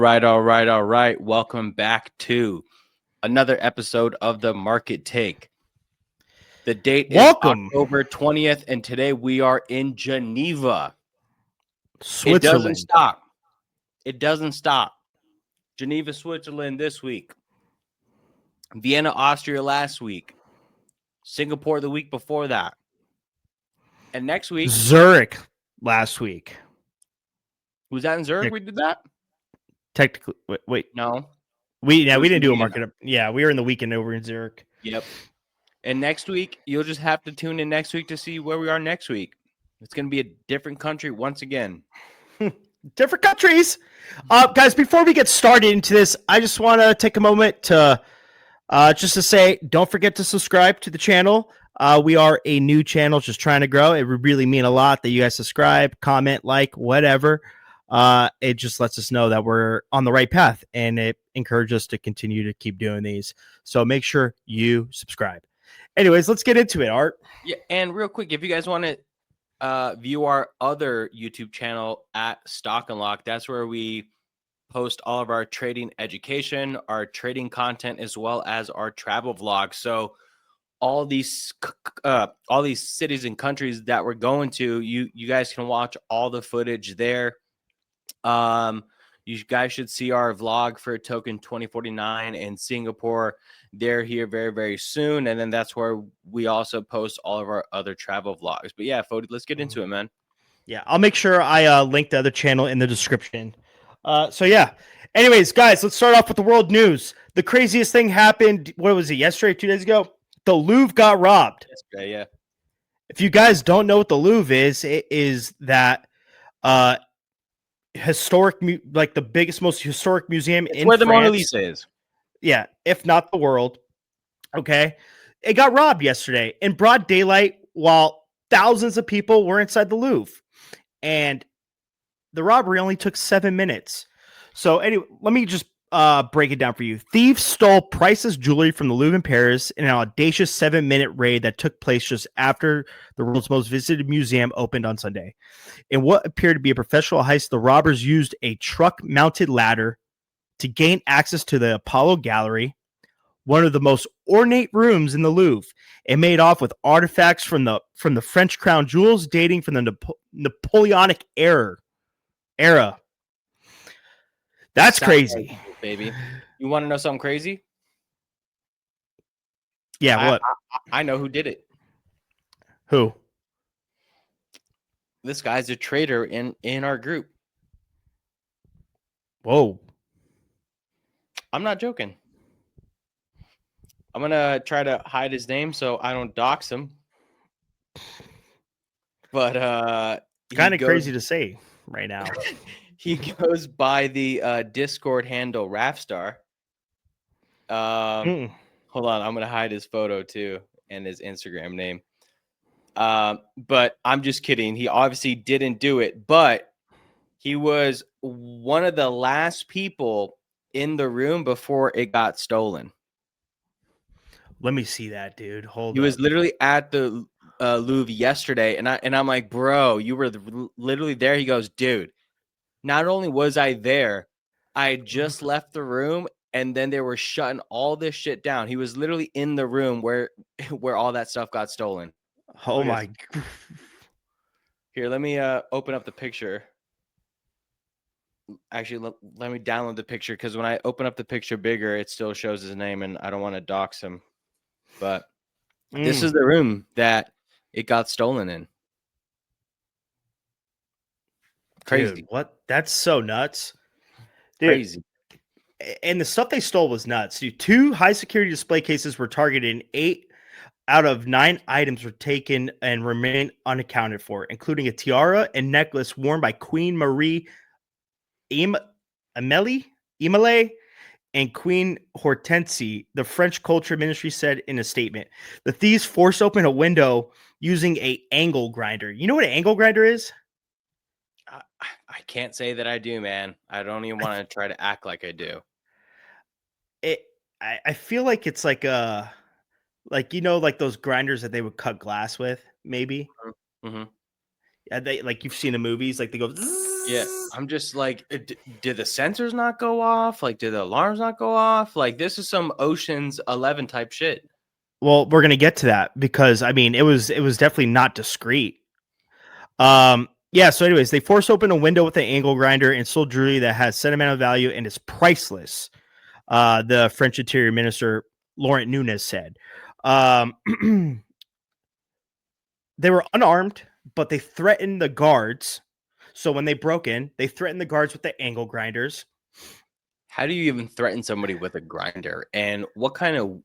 All right. Welcome back to another episode of the Market Take. The date is October 20th, and today we are in Geneva, Switzerland. It doesn't stop. Geneva, Switzerland this week. Vienna, Austria last week. Singapore the week before that. And next week, Zurich last week. Was that in Zurich? We did that? Technically, wait. No. We didn't do a market. Yeah, we were in the weekend over in Zurich. Yep. And next week, you'll just have to tune in next week to see where we are next week. It's going to be a different country once again. Different countries. Guys, before we get started into this, I just want to take a moment to just to say, don't forget to subscribe to the channel. We are a new channel just trying to grow. It would really mean a lot that you guys subscribe, comment, like, whatever. It just lets us know that we're on the right path, and it encourages us to continue to keep doing these. So make sure you subscribe. Anyways, let's get into it, Art. Yeah, and real quick, if you guys want to view our other YouTube channel at Stock and Lock, that's where we post all of our trading education, our trading content, as well as our travel vlogs. So all these cities and countries that we're going to, you guys can watch all the footage there. You guys should see our vlog for Token 2049 in Singapore. They're here very, very soon. And then that's where we also post all of our other travel vlogs. But yeah, Fody, let's get into it, man. Yeah, I'll make sure I link the other channel in the description. So yeah. Anyways, guys, let's start off with the world news. The craziest thing happened, what was it, yesterday, 2 days ago? The Louvre got robbed. Yesterday, yeah. If you guys don't know what the Louvre is, it is that historic, like the biggest, most historic museum in where France. The Mona Lisa is. Yeah, if not the world. Okay. It got robbed yesterday in broad daylight while thousands of people were inside the Louvre. And the robbery only took 7 minutes. So anyway, let me just break it down for you. Thieves stole priceless jewelry from the Louvre in Paris in an audacious 7-minute raid that took place just after the world's most visited museum opened on Sunday. In what appeared to be a professional heist, the robbers used a truck-mounted ladder to gain access to the Apollo Gallery, one of the most ornate rooms in the Louvre, and made off with artifacts from the French crown jewels dating from the Napoleonic era. That's crazy, baby. You want to know something crazy? Yeah, what? I know who did it. Who? This guy's a trader in our group. Whoa. I'm not joking. I'm going to try to hide his name so I don't dox him. But kind of crazy to say right now. He goes by the Discord handle Rafstar. Hold on, I'm going to hide his photo too and his Instagram name. But I'm just kidding. He obviously didn't do it, but he was one of the last people in the room before it got stolen. Let me see that, dude. Hold on. He was literally at the Louvre yesterday, and I'm like, bro, you were literally there. He goes, dude, not only was I there, I just left the room, and then they were shutting all this shit down. He was literally in the room where all that stuff got stolen. Oh my! Here, let me open up the picture. Actually, let me download the picture, because when I open up the picture bigger, it still shows his name, and I don't want to dox him. But this is the room that it got stolen in. Crazy. Dude, what? That's so nuts. Dude. Crazy. And the stuff they stole was nuts. Dude, 2 high security display cases were targeted, and 8 out of 9 items were taken and remain unaccounted for, including a tiara and necklace worn by Queen Marie Amélie and Queen Hortense, the French Culture Ministry said in a statement. The thieves forced open a window using an angle grinder. You know what an angle grinder is? I can't say that I do, man. I don't even want to try to act like I do. I feel like it's like like those grinders that they would cut glass with, maybe. Mm-hmm. They, like you've seen the movies, like they go. Yeah, I'm just like, did the sensors not go off? Like, did the alarms not go off? Like, this is some Ocean's 11 type shit. Well, we're gonna get to that because I mean, it was definitely not discreet. Yeah. So, anyways, they force open a window with an angle grinder and stole jewelry that has sentimental value and is priceless. The French Interior Minister Laurent Nunez said. Um, they were unarmed, but they threatened the guards. So when they broke in, they threatened the guards with the angle grinders. How do you even threaten somebody with a grinder? And what kind of,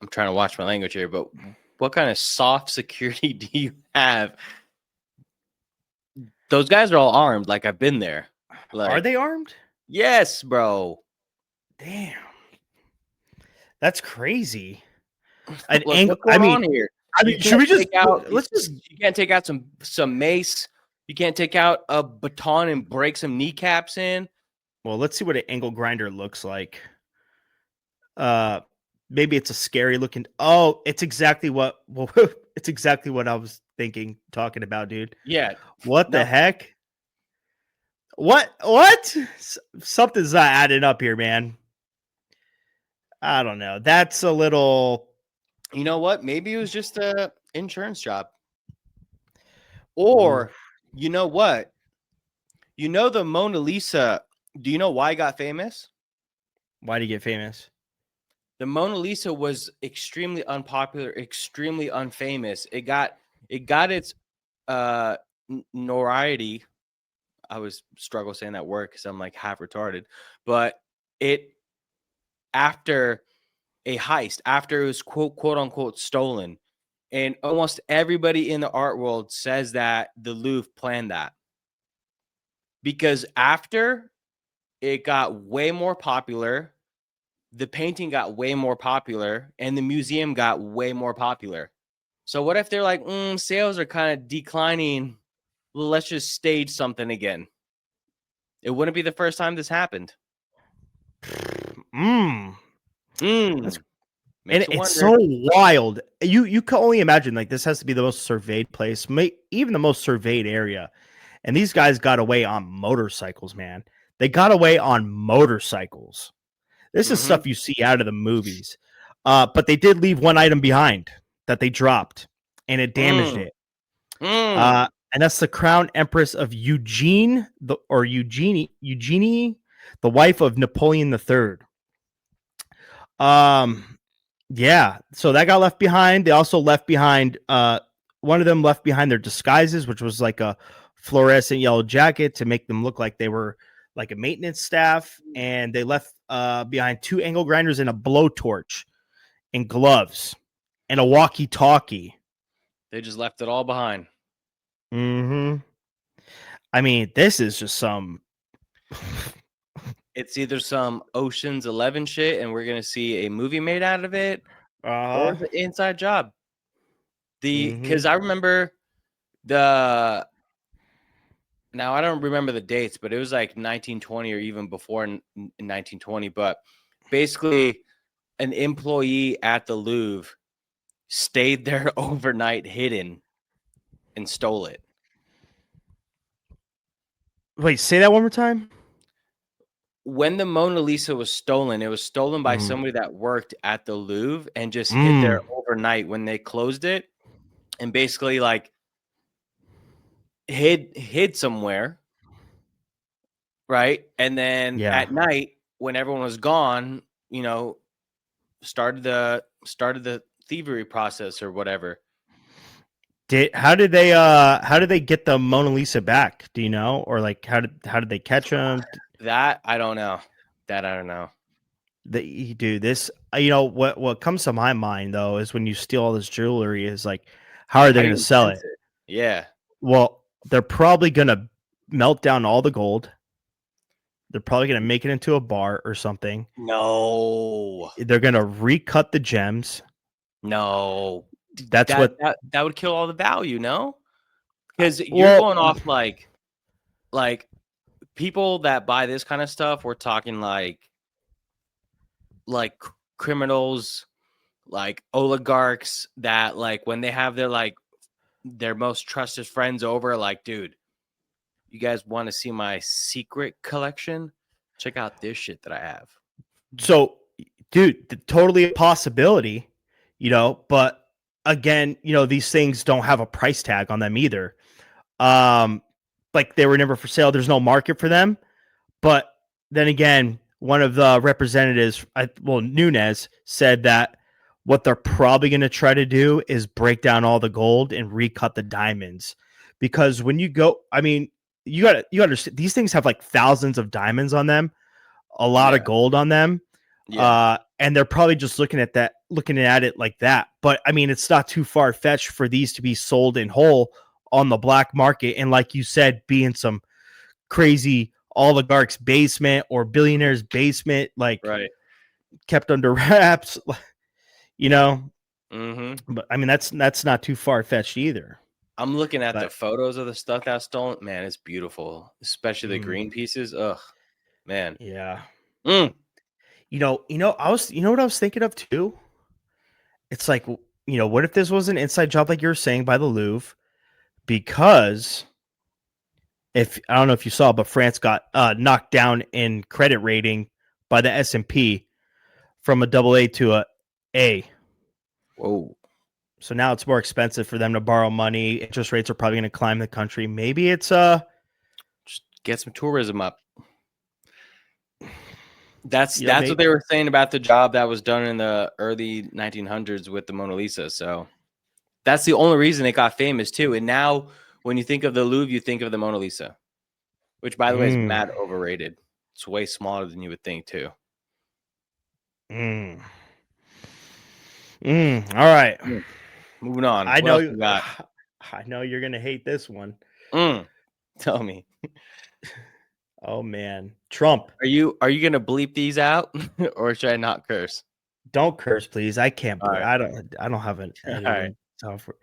I'm trying to watch my language here, but what kind of soft security do you have? Those guys are all armed. Like, I've been there. Are Like, they armed? yes, bro. Damn, that's crazy. An Like, angle. what's going on here? You Should can't we just take out. let's just You can't take out some mace. You can't take out a baton and break some kneecaps in. well, let's see what an angle grinder looks like. Maybe it's a scary looking. Oh, it's exactly what. Well, it's exactly what I was thinking, talking about, dude. Yeah. What the No. heck? What? Something's not adding up here, man. I don't know. That's a little. You know what? Maybe it was just a insurance job. Or, you know what? You know the Mona Lisa. Do you know why it got famous? Why did he get famous? The Mona Lisa was extremely unpopular, extremely unfamous. It got its notoriety. I was struggle saying that word because I'm like half retarded, but it after a heist, after it was quote unquote stolen, and almost everybody in the art world says that the Louvre planned that because after it got way more popular, the painting got way more popular, and the museum got way more popular. So what if they're like, sales are kind of declining? Let's just stage something again. It wouldn't be the first time this happened. That's Makes you it's wonder. so wild. You can only imagine like this has to be the most surveyed place, even the most surveyed area. And these guys got away on motorcycles, man. They got away on motorcycles. This is stuff you see out of the movies. But they did leave one item behind that they dropped, and it damaged it. And that's the Crown Empress of Eugenie, the wife of Napoleon III. Yeah, so that got left behind. They also left behind one of them left behind their disguises, which was like a fluorescent yellow jacket to make them look like they were like a maintenance staff, and they left behind 2 angle grinders and a blowtorch and gloves and a walkie-talkie. They just left it all behind. I mean, this is just some It's either some Ocean's 11 shit and we're going to see a movie made out of it, or the inside job. Because I remember now I don't remember the dates, but it was like 1920 or even before in 1920. But basically, an employee at the Louvre stayed there overnight hidden and stole it. Wait, say that one more time. When the Mona Lisa was stolen, it was stolen by somebody that worked at the Louvre and just hid there overnight when they closed it, and basically like hid somewhere, right? And then at night, when everyone was gone, started the thievery process or whatever. How did they get the Mona Lisa back? Do you know? Or like how did they catch them? That I don't know. They do this. What comes to my mind though is when you steal all this jewelry is like, how are they going to sell it? Yeah. Well, they're probably going to melt down all the gold. They're probably going to make it into a bar or something. No. They're going to recut the gems. No. That would kill all the value, no? Because you're going off like people that buy this kind of stuff. We're talking like criminals, like oligarchs that like when they have their most trusted friends over, like, dude, you guys want to see my secret collection, check out this shit that I have. So, dude, totally a possibility, but again, these things don't have a price tag on them either. Like they were never for sale. There's no market for them. But then again, one of the representatives, Nunez, said that what they're probably going to try to do is break down all the gold and recut the diamonds. Because when you go, I mean, you understand these things have like thousands of diamonds on them, a lot of gold on them. Yeah. And they're probably just looking at it like that. But I mean, it's not too far fetched for these to be sold in whole on the black market. And like you said, be in some crazy oligarch's basement or billionaire's basement, like kept under wraps, Mm-hmm. But I mean, that's not too far fetched either. I'm looking at the photos of the stuff that's stolen. Man, it's beautiful, especially the green pieces. Ugh, man. Yeah. Mm. You know what I was thinking of too? It's like, what if this was an inside job like you were saying by the Louvre? Because if I don't know if you saw, but France got knocked down in credit rating by the S&P from a AA to a A. Whoa. So now it's more expensive for them to borrow money. Interest rates are probably going to climb the country. Maybe it's just get some tourism up. That's what they were saying about the job that was done in the early 1900s with the Mona Lisa. So that's the only reason it got famous too. And now when you think of the Louvre, you think of the Mona Lisa, which by the way is mad overrated. It's way smaller than you would think too. All right. Moving on. I know you're gonna hate this one. Tell me. Oh man, Trump. Are you gonna bleep these out, or should I not curse? Don't curse, please. I can't. Right. I don't have an editing software.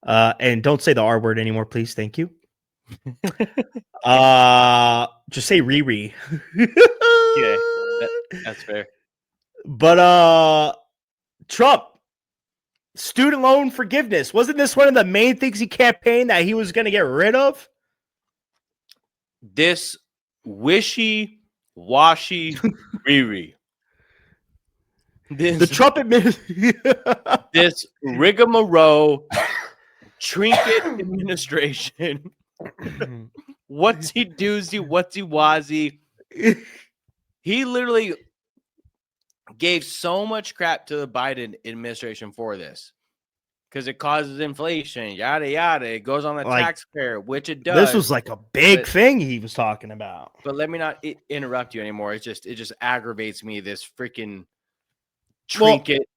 And don't say the R word anymore, please. Thank you. Just say Riri. Yeah, that's fair. But Trump, student loan forgiveness. Wasn't this one of the main things he campaigned that he was going to get rid of? This wishy-washy Riri. The Trump administration. This rigmarole trinket administration. What's he doozy? What's he wazzy? He literally gave so much crap to the Biden administration for this because it causes inflation, yada yada. It goes on the taxpayer, which it does. This was like a big thing he was talking about. But let me not interrupt you anymore. It just aggravates me. This freaking trinket.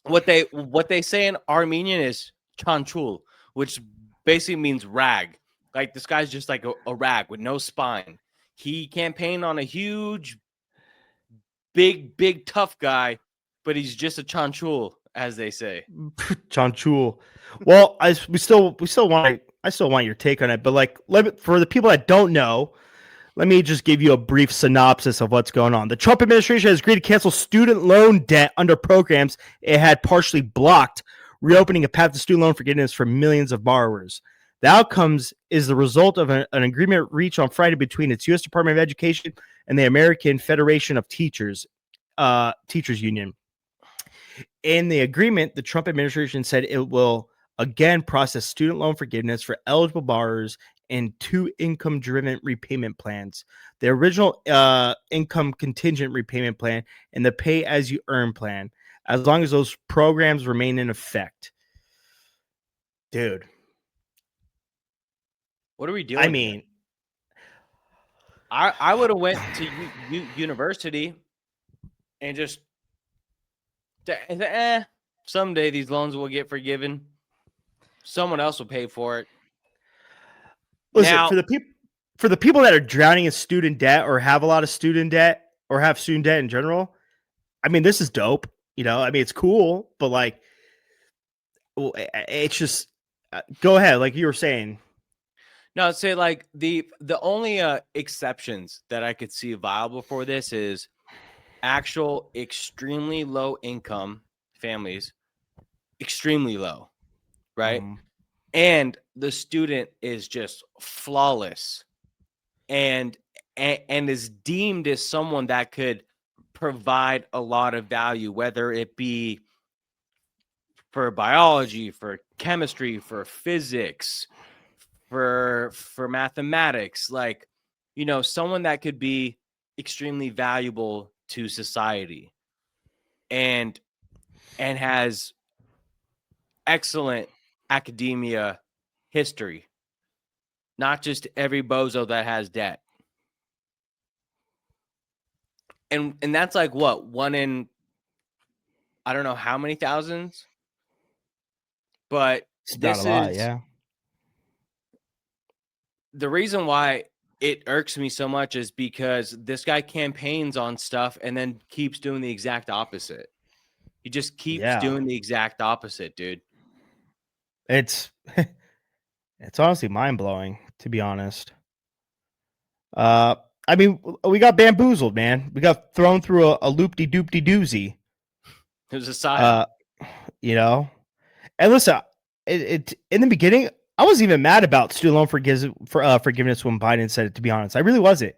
What they say in Armenian is chanchul, which basically means rag. Like this guy's just like a rag with no spine. He campaigned on a huge, big tough guy, but he's just a chanchul, as they say. Chanchul. Well, I still want your take on it, but like for the people that don't know, let me just give you a brief synopsis of what's going on. The Trump administration has agreed to cancel student loan debt under programs it had partially blocked, reopening a path to student loan forgiveness for millions of borrowers. The outcomes is the result of an agreement reached on Friday between its U.S. Department of Education and the American Federation of Teachers Union. In the agreement, the Trump administration said it will again process student loan forgiveness for eligible borrowers in 2 income-driven repayment plans: the original income contingent repayment plan and the pay-as-you-earn plan, as long as those programs remain in effect. Dude. What are we doing? I mean, I would have went to university and just someday these loans will get forgiven. Someone else will pay for it. Listen, now, for the people that are drowning in student debt or have a lot of student debt or have student debt in general, I mean, this is dope. I mean, it's cool, but like, it's just go ahead, like you were saying. No, I'd say like the only exceptions that I could see viable for this is actual extremely low income families, extremely low, right? And the student is just flawless and is deemed as someone that could provide a lot of value, whether it be for biology, for chemistry, for physics, for mathematics, like, you know, someone that could be extremely valuable to society and has excellent academia history, not just every bozo that has debt. And that's like what, one in I don't know how many thousands, but It's not a this lot, is yeah. the reason why it irks me so much is because this guy campaigns on stuff and then keeps doing the exact opposite. He just keeps Yeah. doing the exact opposite, dude. It's it's honestly mind-blowing, to be honest. Uh, I mean, we got bamboozled, man. We got thrown through a loop-de-doop-de-doozy. It was a psyop. Uh, you know? And listen, it in the beginning, I wasn't even mad about student loan forgiveness when Biden said it, to be honest. I really wasn't.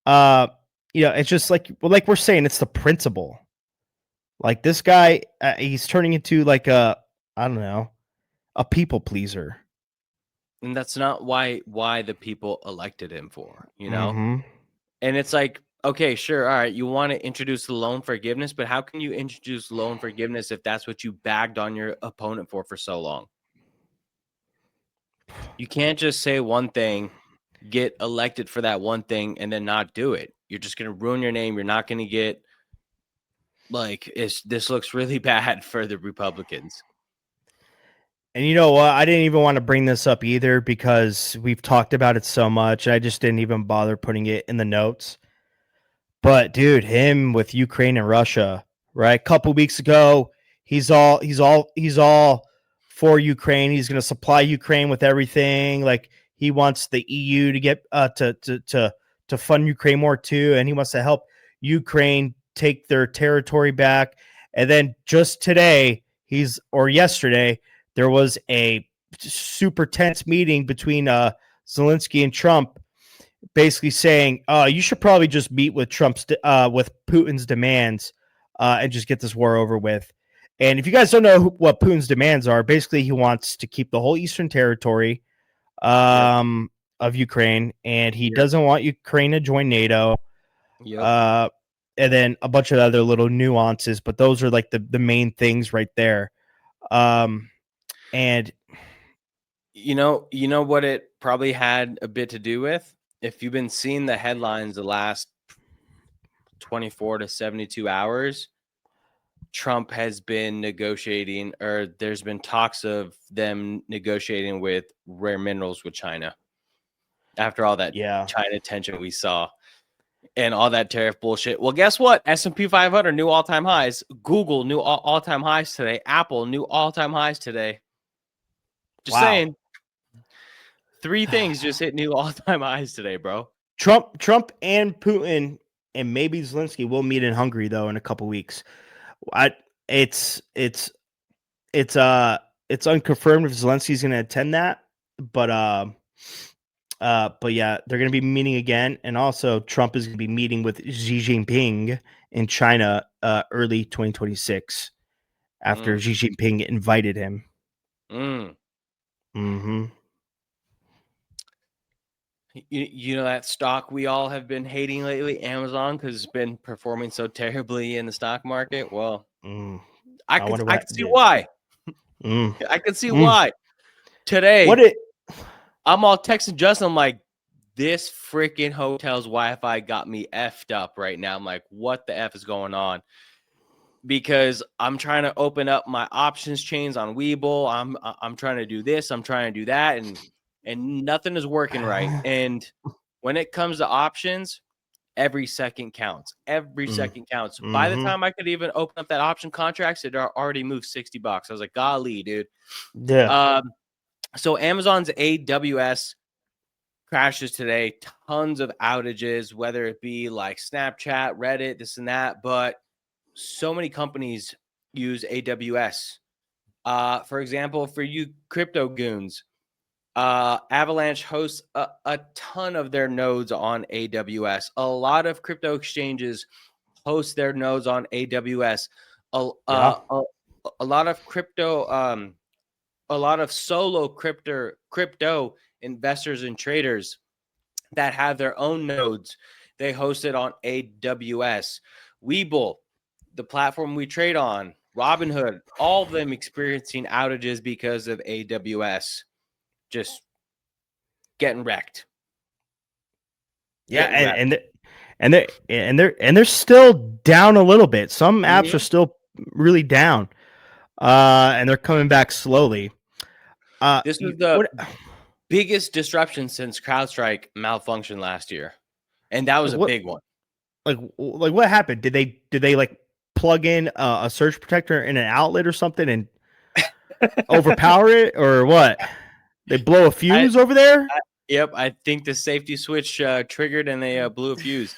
Uh, it's just like we're saying, it's the principle. Like this guy, he's turning into like I don't know, a people pleaser. And that's not why the people elected him for, you know? Mm-hmm. And it's like, okay, sure, all right, you want to introduce the loan forgiveness, but how can you introduce loan forgiveness if that's what you bagged on your opponent for so long? You can't just say one thing, get elected for that one thing, and then not do it. You're just going to ruin your name. You're not going to get, like, this looks really bad for the Republicans. And you know what? I didn't even want to bring this up either because we've talked about it so much. I just didn't even bother putting it in the notes. But dude, him with Ukraine and Russia, right? A couple weeks ago, he's all for Ukraine. He's going to supply Ukraine with everything. Like he wants the EU to get to fund Ukraine more too, and he wants to help Ukraine take their territory back. And then just today, yesterday, there was a super tense meeting between Zelensky and Trump, basically saying, you should probably just meet with with Putin's demands and just get this war over with. And if you guys don't know what Putin's demands are, basically he wants to keep the whole Eastern territory of Ukraine, and he doesn't want Ukraine to join NATO. And then a bunch of other little nuances, but those are like the main things right there. And you know what it probably had a bit to do with? If you've been seeing the headlines the last 24 to 72 hours, Trump has been negotiating, or there's been talks of them negotiating with rare minerals with China after all that China tension we saw and all that tariff bullshit. Well, guess what? S&P 500 new all-time highs. Google new all-time highs today. Apple new all-time highs today. Just saying. 3 things just hit new all-time highs today, bro. Trump and Putin and maybe Zelensky will meet in Hungary though in a couple weeks. It's unconfirmed if Zelensky's going to attend that, but yeah, they're going to be meeting again, and also Trump is going to be meeting with Xi Jinping in China early 2026 after Xi Jinping invited him. Mm-hmm. You know that stock we all have been hating lately, Amazon, because it's been performing so terribly in the stock market? Well, I can see why. I can see why. Today, I'm all texting Justin. I'm like, this freaking hotel's Wi-Fi got me effed up right now. I'm like, what the F is going on? Because I'm trying to open up my options chains on Webull. I'm trying to do this. I'm trying to do that. And nothing is working right. And when it comes to options, every second counts. Every second counts. By the time I could even open up that option contracts, it already moved $60. I was like, golly, dude. Yeah. So Amazon's AWS crashes today. Tons of outages, whether it be like Snapchat, Reddit, this and that. But so many companies use AWS. For example, for you crypto goons, Avalanche hosts a ton of their nodes on AWS. A lot of crypto exchanges host their nodes on AWS. Yeah. A lot of crypto, a lot of solo crypto investors and traders that have their own nodes, they host it on AWS. Webull, the platform we trade on, Robinhood, all of them experiencing outages because of AWS. Just getting wrecked. Yeah, Getting wrecked. and they're still down a little bit. Some apps are still really down, and they're coming back slowly. This was the biggest disruption since CrowdStrike malfunctioned last year, and that was a big one. Like what happened? Did they like plug in a surge protector in an outlet or something and overpower it, or what? They blow a fuse over there? Yep, I think the safety switch triggered and they blew a fuse.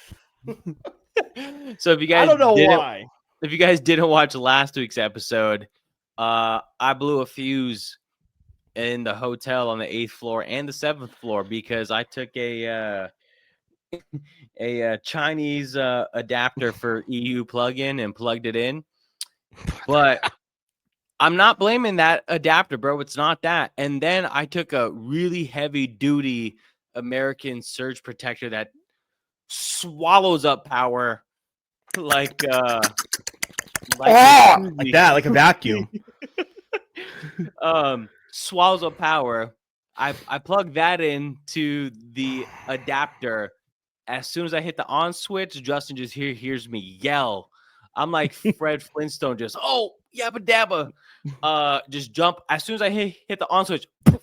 So if you guys I don't know why. If you guys didn't watch last week's episode, I blew a fuse in the hotel on the 8th floor and the 7th floor because I took a Chinese adapter for EU plugin and plugged it in. But I'm not blaming that adapter, bro. It's not that. And then I took a really heavy duty American surge protector that swallows up power like that, like a vacuum. Swallows up power. I plugged that into the adapter. As soon as I hit the on switch, Justin just hears me yell. I'm like Fred Flintstone, just yabba dabba. Just jump. As soon as I hit the on switch, poof,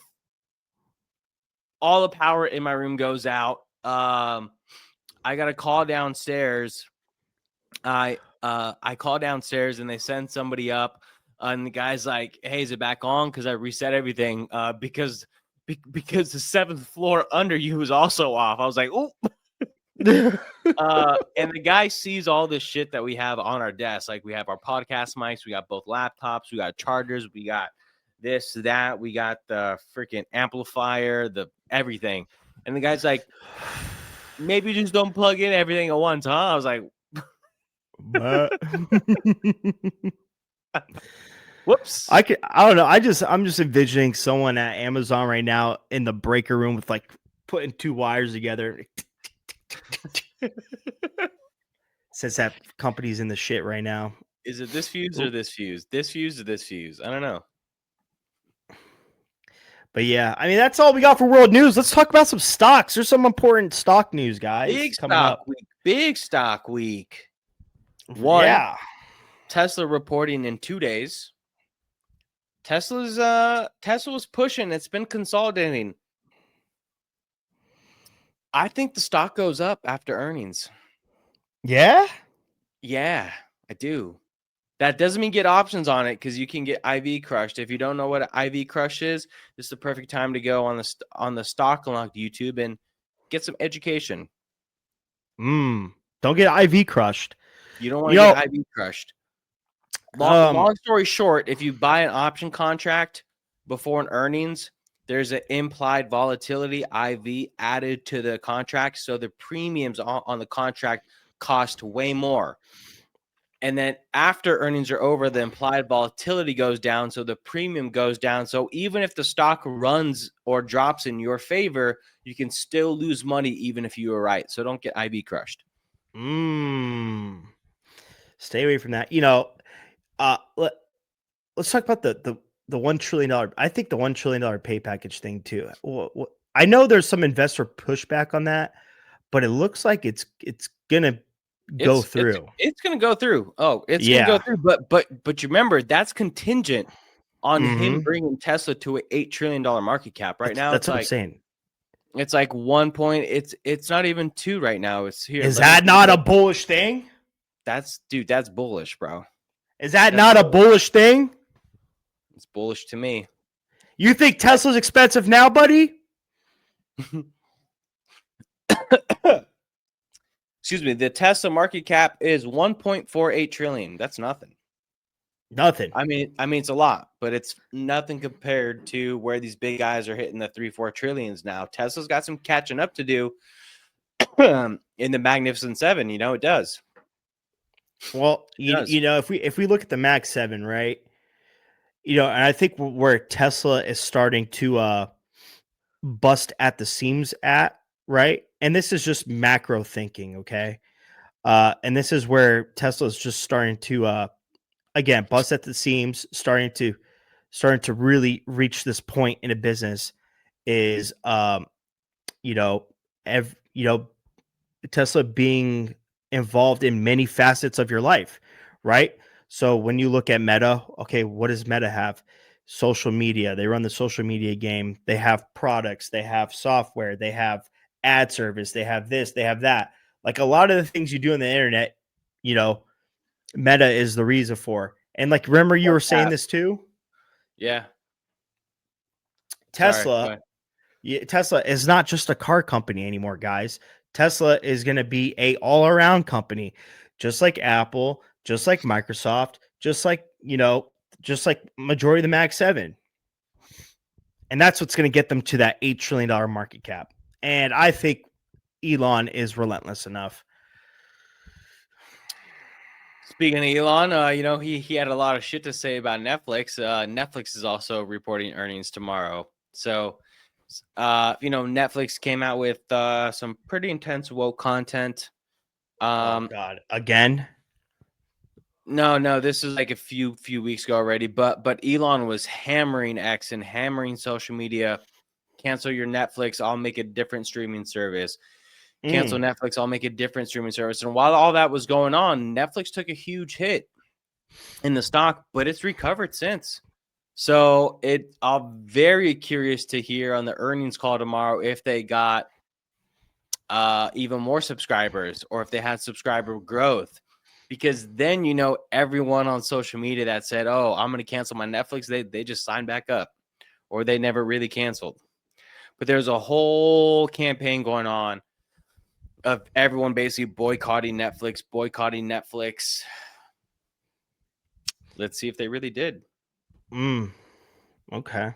all the power in my room goes out. I got a call downstairs. I call downstairs and they send somebody up, and the guy's like, "Hey, is it back on?" Because I reset everything. Because the 7th floor under you was also off. I was like, "Oh." And the guy sees all this shit that we have on our desk. Like we have our podcast mics, we got both laptops, we got chargers, we got this, that, we got the freaking amplifier, the everything. And the guy's like, maybe just don't plug in everything at once, huh? I was like, whoops. I don't know. I'm just envisioning someone at Amazon right now in the breaker room with like putting two wires together. Says that company's in the shit right now. Is it this fuse or this fuse? This fuse or this fuse? I don't know. But yeah, I mean, that's all we got for world news. Let's talk about some stocks. There's some important stock news, guys. Big stock week. Big stock week. Yeah. Tesla reporting in 2 days. Tesla's pushing. It's been consolidating. I think the stock goes up after earnings. Yeah? Yeah, I do. That doesn't mean get options on it because you can get IV crushed. If you don't know what an IV crush is, this is the perfect time to go on the Stock Unlocked YouTube and get some education. Don't get IV crushed. You don't want to get IV crushed. Long story short, if you buy an option contract before an earnings, there's an implied volatility IV added to the contract. So the premiums on the contract cost way more. And then after earnings are over, the implied volatility goes down. So the premium goes down. So even if the stock runs or drops in your favor, you can still lose money even if you were right. So don't get IV crushed. Stay away from that. Let's talk about the $1 trillion. I think the $1 trillion pay package thing too. I know there's some investor pushback on that, but it looks like it's gonna go through. It's gonna go through. Oh, it's gonna go through. But you remember that's contingent on him bringing Tesla to an $8 trillion market cap. Right now, that's what I'm saying. It's like 1 point. It's not even 2 right now. It's here. Is that not a bullish thing? That's bullish, bro. Is that not a bullish thing? It's bullish to me. You think Tesla's expensive now, buddy? Excuse me. The Tesla market cap is 1.48 trillion. That's nothing. Nothing. I mean, it's a lot, but it's nothing compared to where these big guys are hitting the 3-4 trillions now. Tesla's got some catching up to do in the Magnificent Seven. You know, it does. Well, It does. if we look at the Max 7, right? And I think where Tesla is starting to bust at the seams at, right? And this is just macro thinking, okay? And this is where Tesla is just starting to again bust at the seams, starting to really reach this point in a business is you know, you know, Tesla being involved in many facets of your life, right? So when you look at Meta, okay, what does Meta have? Social media. They run the social media game. They have products, they have software, they have ad service, they have this, they have that. Like a lot of the things you do on the internet, you know, Meta is the reason for. And like, remember you were saying this too? Yeah. Sorry. Tesla, Tesla is not just a car company anymore, guys. Tesla is going to be a all-around company, just like Apple, just like Microsoft, just like majority of the Mag 7. And that's what's going to get them to that $8 trillion market cap. And I think Elon is relentless enough. Speaking of Elon, he had a lot of shit to say about Netflix. Netflix is also reporting earnings tomorrow. So, Netflix came out with some pretty intense woke content. Oh God, again? No, this is like a few weeks ago already. But Elon was hammering X and hammering social media. Cancel your Netflix. I'll make a different streaming service. Cancel Netflix. I'll make a different streaming service. And while all that was going on, Netflix took a huge hit in the stock, but it's recovered since. So I'm very curious to hear on the earnings call tomorrow if they got even more subscribers or if they had subscriber growth. Because then everyone on social media that said, "Oh, I'm going to cancel my Netflix," they just signed back up, or they never really canceled. But there's a whole campaign going on of everyone basically boycotting Netflix. Let's see if they really did. Okay.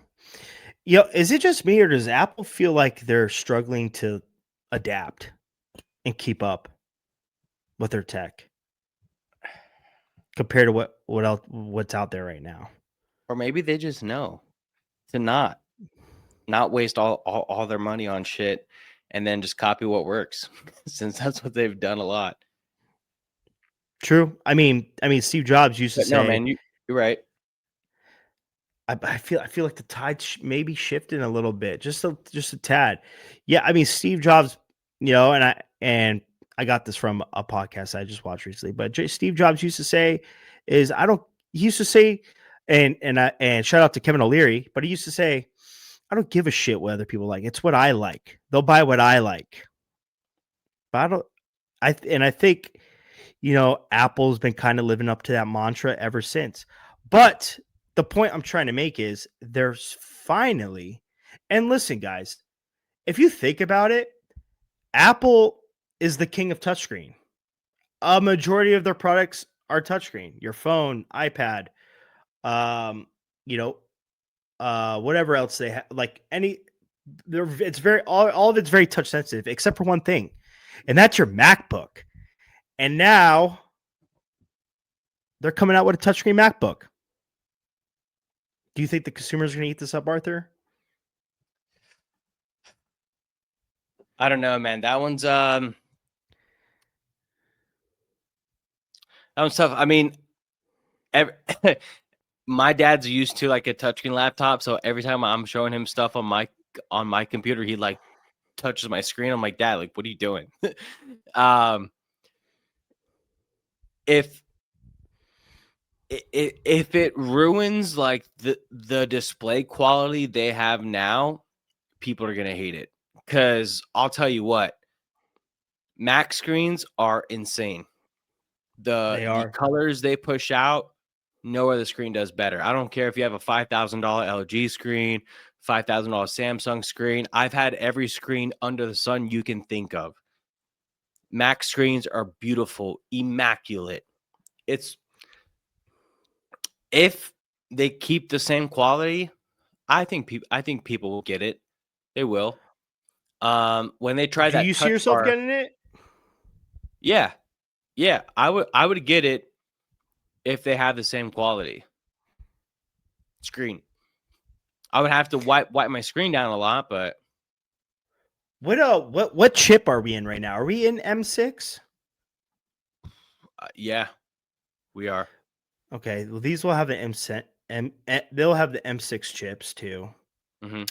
Is it just me or does Apple feel like they're struggling to adapt and keep up with their tech compared to what's out there right now? Or maybe they just know to not waste all their money on shit and then just copy what works, since that's what they've done a lot. True. I mean, Steve Jobs used to But no, say, man, you're right. I feel like the tide maybe shifted a little bit, just a tad. Yeah, I mean, Steve Jobs, and I got this from a podcast I just watched recently, but Steve Jobs used to say is he used to say, and shout out to Kevin O'Leary, but he used to say, I don't give a shit what other people like. It's what I like. They'll buy what I like. But I think, Apple's been kind of living up to that mantra ever since. But the point I'm trying to make is there's finally, and listen, guys, if you think about it, Apple is the king of touchscreen. A majority of their products are touchscreen. Your phone, iPad, um, you know, whatever else they have, like it's very all of it's very touch sensitive, except for one thing, and that's your MacBook. And now they're coming out with a touchscreen MacBook. Do you think the consumers are going to eat this up, Arthur? I don't know, man. That one's tough. I mean, my dad's used to like a touchscreen laptop, so every time I'm showing him stuff on my computer, he like touches my screen. I'm like, Dad, like, what are you doing? If it ruins like the display quality they have now, people are gonna hate it. Because I'll tell you what, Mac screens are insane. The colors they push out, no other screen does better. I don't care if you have a $5,000 LG screen, $5,000 Samsung screen. I've had every screen under the sun you can think of. Mac screens are beautiful, immaculate. It's if they keep the same quality, I think people will get it. They will. When they try Do that you see touch yourself bar, getting it? yeah, I would get it if they have the same quality screen. I would have to wipe my screen down a lot, but What chip are we in right now? Are we in M6? yeah, we are. Okay, well these will have the they'll have the M6 chips too. Mm-hmm.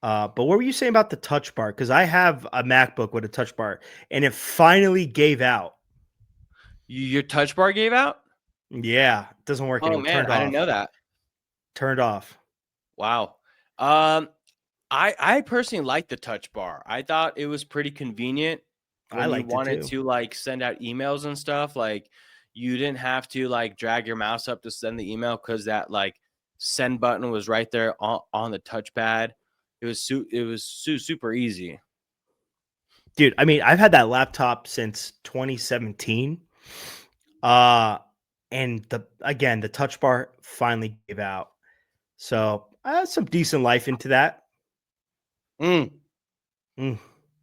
But what were you saying about the touch bar? Because I have a MacBook with a touch bar, and it finally gave out. Your touch bar gave out? Yeah, it doesn't work Oh anymore. man, Turned I didn't off. know that. Turned off. Wow. Um, I personally like the touch bar. I thought it was pretty convenient I when you liked it wanted too. to like send out emails and stuff. Like you didn't have to like drag your mouse up to send the email because that like send button was right there on the touchpad. It was super easy. Dude, I mean, I've had that laptop since 2017. And the touch bar finally gave out. So I had some decent life into that. Mm,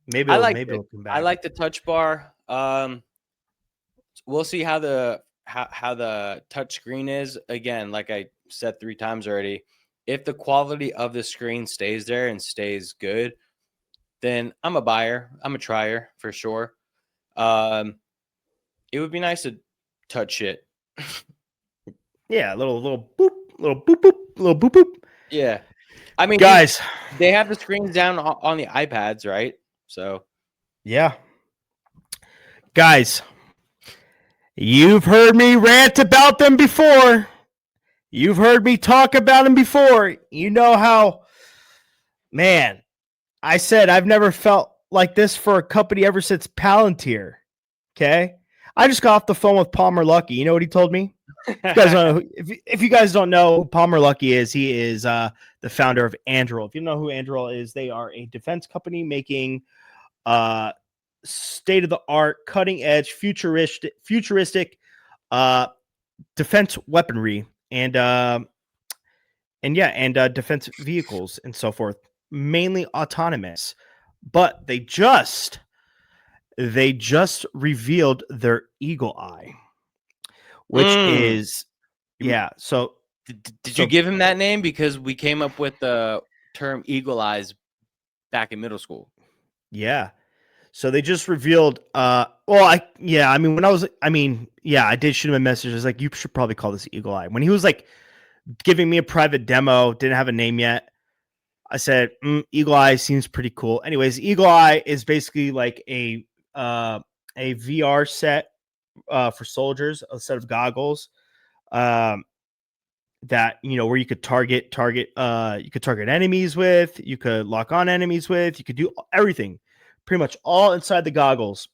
Maybe I like maybe it. it'll come I back. like the touch bar. We'll see how the touch screen is. Again, like I said 3 times already, if the quality of the screen stays there and stays good, then I'm a buyer. I'm a trier for sure. It would be nice to touch it. Yeah, little boop, little boop boop, little boop boop. Yeah. I mean, Guys, they have the screens down on the iPads, right? So, yeah. Guys, you've heard me rant about them before. You've heard me talk about them before. You know how, man, I said I've never felt like this for a company ever since Palantir. Okay. I just got off the phone with Palmer Luckey. You know what he told me? If you guys don't know, if you guys don't know who Palmer Luckey is, he is the founder of Anduril. If you know who Anduril is, they are a defense company making state of the art, cutting edge, futuristic defense weaponry and defense vehicles and so forth, mainly autonomous. But they just revealed their Eagle Eye, which is yeah. So did you give him that name because we came up with the term eagle eyes back in middle school? Yeah. So they just revealed I did shoot him a message. I was like, you should probably call this Eagle Eye. When he was like giving me a private demo, didn't have a name yet. I said, Eagle Eye seems pretty cool. Anyways, Eagle Eye is basically like a VR set for soldiers, a set of goggles that where you could target enemies with, you could lock on enemies with, you could do everything, pretty much all inside the goggles.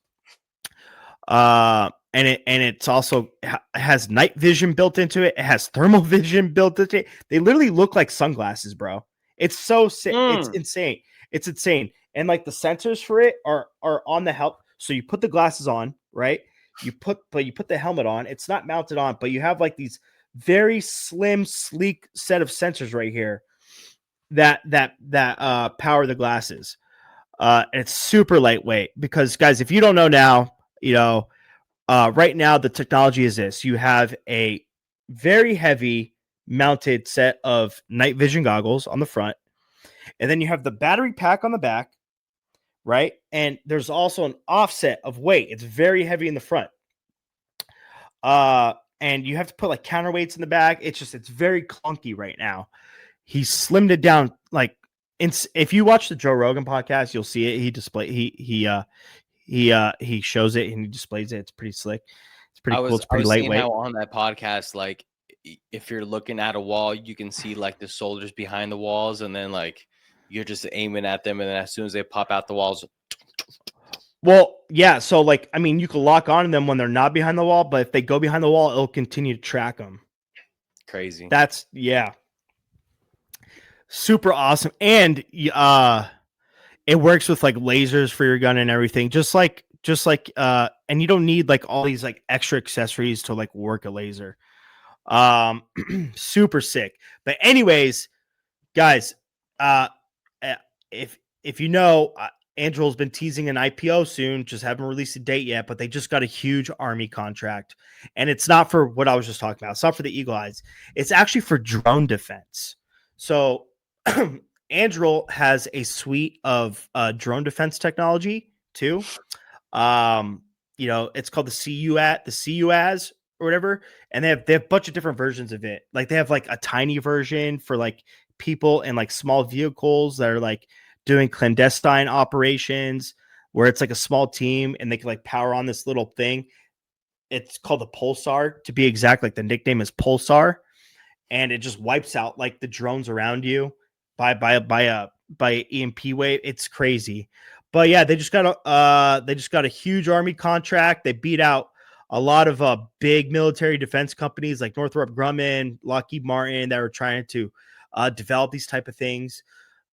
It's also has night vision built into it. It has thermal vision built into it. They literally look like sunglasses, bro. It's so sick. It's insane. It's insane. And like the sensors for it are on the help. So you put the glasses on, right? You put the helmet on. It's not mounted on, but you have like these very slim, sleek set of sensors right here that power the glasses. And it's super lightweight because, guys, if you don't know now, right now the technology is this: you have a very heavy mounted set of night vision goggles on the front, and then you have the battery pack on the back, right? And there's also an offset of weight. It's very heavy in the front. And you have to put like counterweights in the back. It's very clunky right now. He slimmed it down. Like, if you watch the Joe Rogan podcast, you'll see it. He shows it and he displays it. It's pretty slick. It's pretty cool. It's pretty lightweight. Seeing how on that podcast, like if you're looking at a wall, you can see like the soldiers behind the walls, and then like you're just aiming at them, and then as soon as they pop out the walls. Well, yeah. So, like, I mean, you can lock on them when they're not behind the wall, but if they go behind the wall, it'll continue to track them. Crazy. That's super awesome, and it works with like lasers for your gun and everything. Just like, and you don't need like all these like extra accessories to like work a laser. Super sick. But anyways, guys, uh, if you know, Anduril's been teasing an IPO soon, just haven't released a date yet, but they just got a huge army contract. And it's not for what I was just talking about. It's not for the Eagle Eyes. It's actually for drone defense. So Anduril has a suite of drone defense technology too. It's called the CUAS or whatever. And they have a bunch of different versions of it. Like they have like a tiny version for like people in like small vehicles that are like doing clandestine operations where it's like a small team and they can like power on this little thing. It's called the Pulsar, to be exact. Like the nickname is Pulsar, and it just wipes out like the drones around you by EMP wave. It's crazy. But yeah, they just got a huge army contract. They beat out a lot of big military defense companies like Northrop Grumman, Lockheed Martin that were trying to develop these type of things.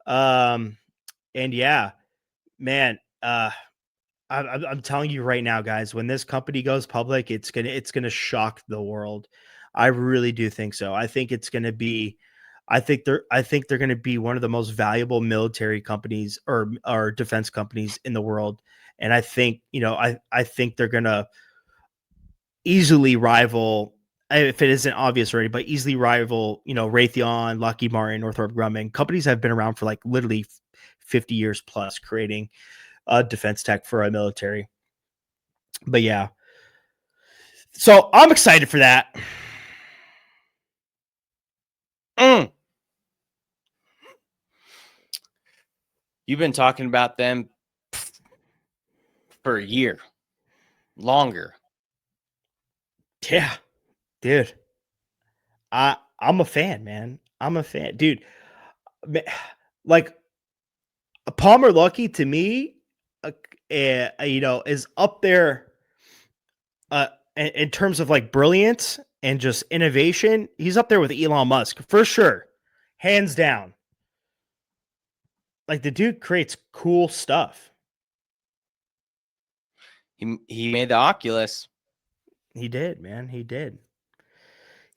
And yeah, man, I'm telling you right now, guys, when this company goes public, it's gonna shock the world. I really do think so. I think they're going to be one of the most valuable military companies or defense companies in the world. And I think, I think they're going to easily rival, if it isn't obvious already, but easily rival, Raytheon, Lockheed Martin, Northrop Grumman. Companies have been around for like literally 50 years plus creating defense tech for our military. But yeah. So I'm excited for that. You've been talking about them for a year, longer. Yeah, dude. I'm a fan, man. I'm a fan, dude. Like Palmer Luckey to me, is up there. In terms of like brilliance and just innovation, he's up there with Elon Musk for sure, hands down. Like the dude creates cool stuff. He made the Oculus. He did, man. He did.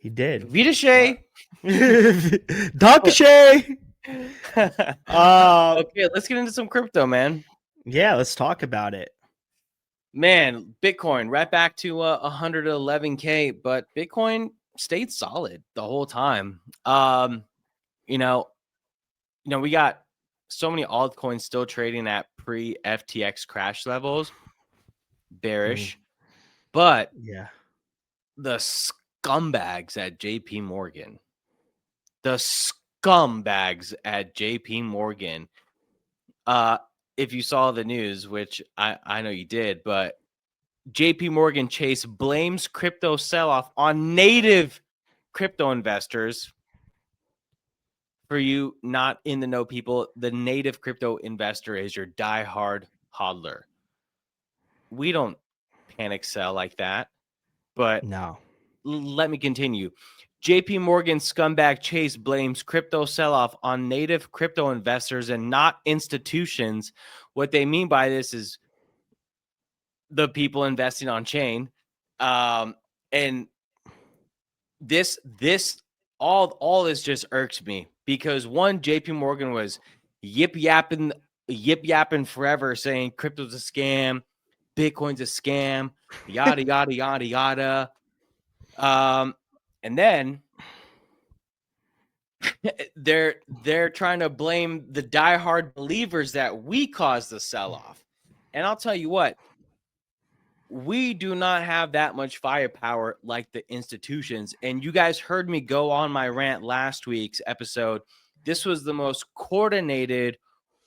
Vitashay. Donkashay. Okay, let's get into some crypto, man. Yeah, let's talk about it. Man, Bitcoin right back to 111K, but Bitcoin stayed solid the whole time. We got so many altcoins still trading at pre-FTX crash levels. Bearish. But yeah, the scumbags at JP Morgan. If you saw the news, which I know you did, but JP Morgan Chase blames crypto sell-off on native crypto investors. For you not in the know people, the native crypto investor is your diehard hodler. We don't panic sell like that, but no. Let me continue. JP Morgan scumbag Chase blames crypto sell-off on native crypto investors and not institutions. What they mean by this is the people investing on chain. And this all this just irks me because one, JP Morgan was yip yapping forever saying crypto's a scam, Bitcoin's a scam, yada yada yada yada. And then they're trying to blame the diehard believers that we caused the sell-off. And I'll tell you what, we do not have that much firepower like the institutions. And you guys heard me go on my rant last week's episode. This was the most coordinated,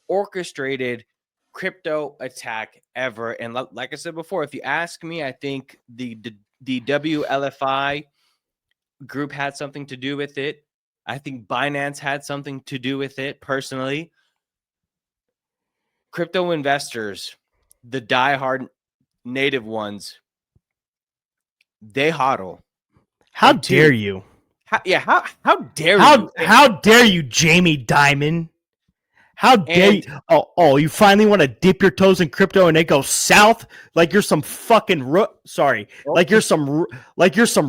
orchestrated crypto attack ever. And like I said before, if you ask me, I think the WLFI group had something to do with it. I think Binance had something to do with it personally. Crypto investors, the diehard native ones, they hodl. How dare you? How dare you? How dare you, Jamie Dimon? How dare you? Oh, you finally want to dip your toes in crypto and it goes south like you're some fucking like you're some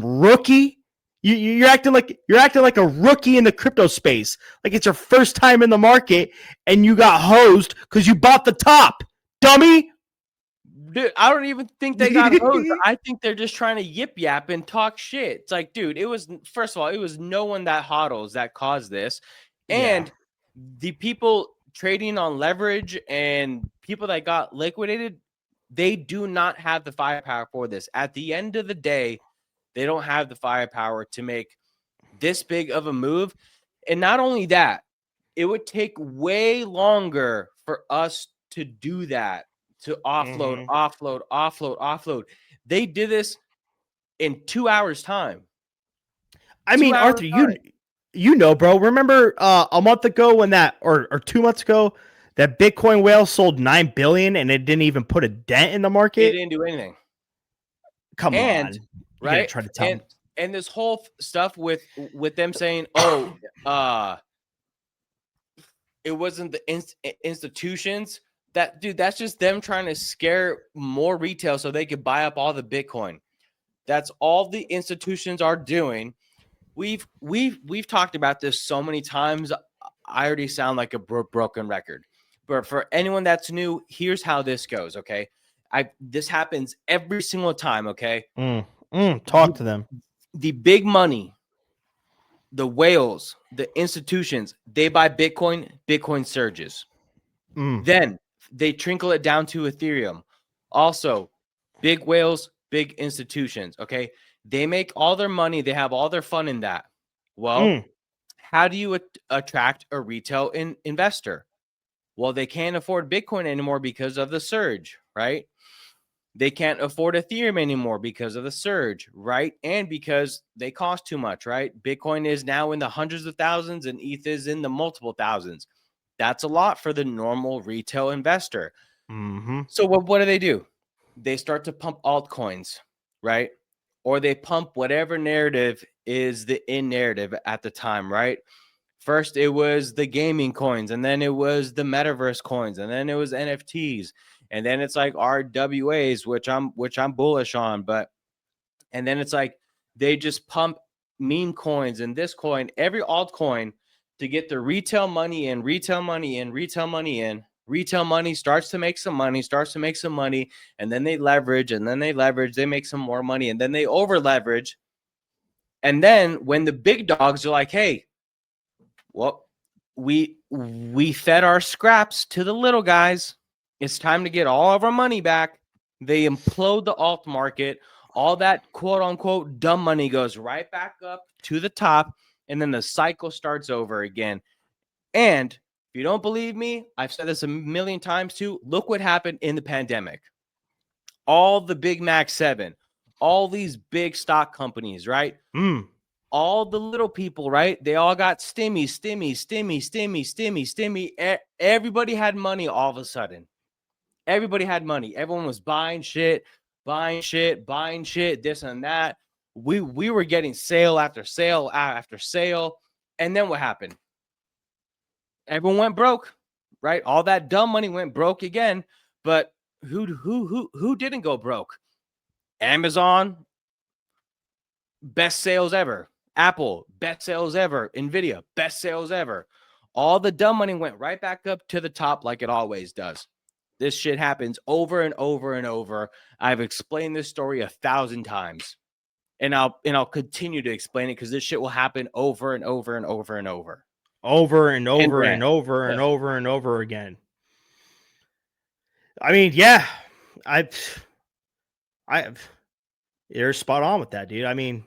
rookie. You're acting like a rookie in the crypto space, like it's your first time in the market, and you got hosed because you bought the top, dummy. Dude, I don't even think they got hosed. I think they're just trying to yip yap and talk shit. It's like, dude, it was, first of all, it was no one that hodls that caused this. Yeah. And the people trading on leverage and people that got liquidated, they do not have the firepower for this. At the end of the day, they don't have the firepower to make this big of a move. And not only that, it would take way longer for us to do that, to offload. They did this in 2 hours time. I 2 mean, hours Arthur, time. you know, bro. Remember a month ago when that, or 2 months ago, that Bitcoin whale sold 9 billion and it didn't even put a dent in the It market? didn't do anything. Come And on, you gotta right, try to tell me. and this whole stuff with them saying, oh, it wasn't the institutions. That, dude, that's just them trying to scare more retail so they could buy up all the Bitcoin. That's all the institutions are doing. We've talked about this so many times. I already sound like a broken record. But for anyone that's new, here's how this goes, okay? This happens every single time, okay? Talk to them. The big money, the whales, the institutions, they buy Bitcoin, Bitcoin surges. Then they trickle it down to Ethereum. Also, big whales, big institutions, okay? They make all their money, they have all their fun in that. Well, how do you attract a retail investor? Well, they can't afford Bitcoin anymore because of the surge, right? They can't afford Ethereum anymore because of the surge, right? And because they cost too much, right? Bitcoin is now in the hundreds of thousands and ETH is in the multiple thousands. That's a lot for the normal retail investor. So what do? They start to pump altcoins, right? Or they pump whatever narrative is the in narrative at the time, right? First, it was the gaming coins, and then it was the metaverse coins, and then it was NFTs, and then it's like RWAs, which I'm bullish on, but and then it's like they just pump meme coins and this coin, every altcoin to get the retail money in, retail money in, retail money in. Retail money starts to make some money, and then they leverage, they make some more money, and then they over leverage. And then when the big dogs are like, hey, well, we fed our scraps to the little guys. It's time to get all of our money back. They implode the alt market. All that quote unquote dumb money goes right back up to the top, and then the cycle starts over again. And if you don't believe me, I've said this a million times too. Look what happened in the pandemic. All the Big Mac 7, all these big stock companies, right? All the little people, right? They all got stimmy. Everybody had money all of a sudden. Everybody had money. Everyone was buying shit, this and that. We were getting sale after sale after sale. And then what happened? Everyone went broke, right? All that dumb money went broke again. But who didn't go broke? Amazon, best sales ever. Apple, best sales ever. Nvidia, best sales ever. All the dumb money went right back up to the top like it always does. This shit happens over and over and over. I've explained this story 1,000 times. And I'll continue to explain it because this shit will happen over and over and over and over. Over and over and over and over and over again. I mean, yeah. You're spot on with that, dude. I mean,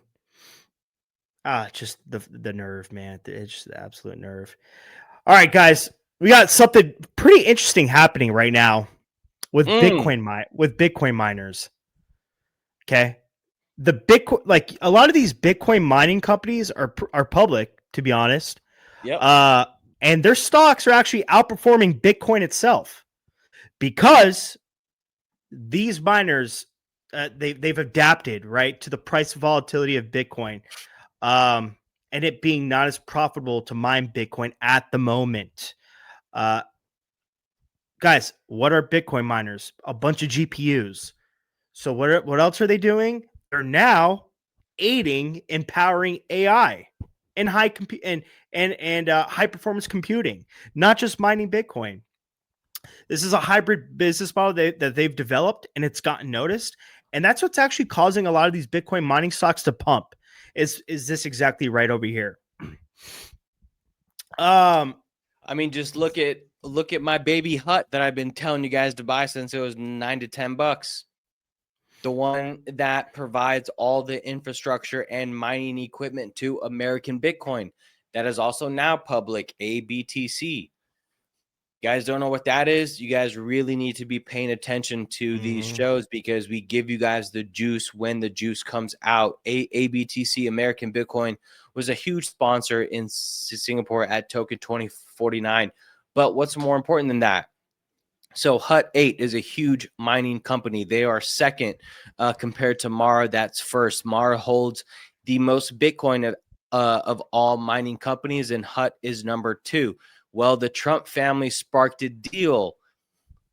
just the nerve, man. It's just the absolute nerve. All right, guys, we got something pretty interesting happening right now with Bitcoin miners. Okay, the Bitcoin, like a lot of these Bitcoin mining companies are public, to be honest. Yep. And their stocks are actually outperforming Bitcoin itself because these miners they've adapted right to the price volatility of Bitcoin, and it being not as profitable to mine Bitcoin at the moment. Guys, what are Bitcoin miners? A bunch of GPUs. So what else are they doing? They're now aiding empowering AI and high performance computing, not just mining Bitcoin. This is a hybrid business model that they've developed, and it's gotten noticed. And that's what's actually causing a lot of these Bitcoin mining stocks to pump. Is this exactly right over here? I mean, just look at my baby hut that I've been telling you guys to buy since it was $9 to $10. The one that provides all the infrastructure and mining equipment to American Bitcoin. That is also now public, ABTC. You guys don't know what that is? You guys really need to be paying attention to these shows, because we give you guys the juice when the juice comes out. ABTC, American Bitcoin, was a huge sponsor in Singapore at Token 2049. But what's more important than that? So Hut 8 is a huge mining company. They are second compared to Mara. That's first. Mara holds the most Bitcoin of all mining companies, and Hut is number 2. Well, the Trump family sparked a deal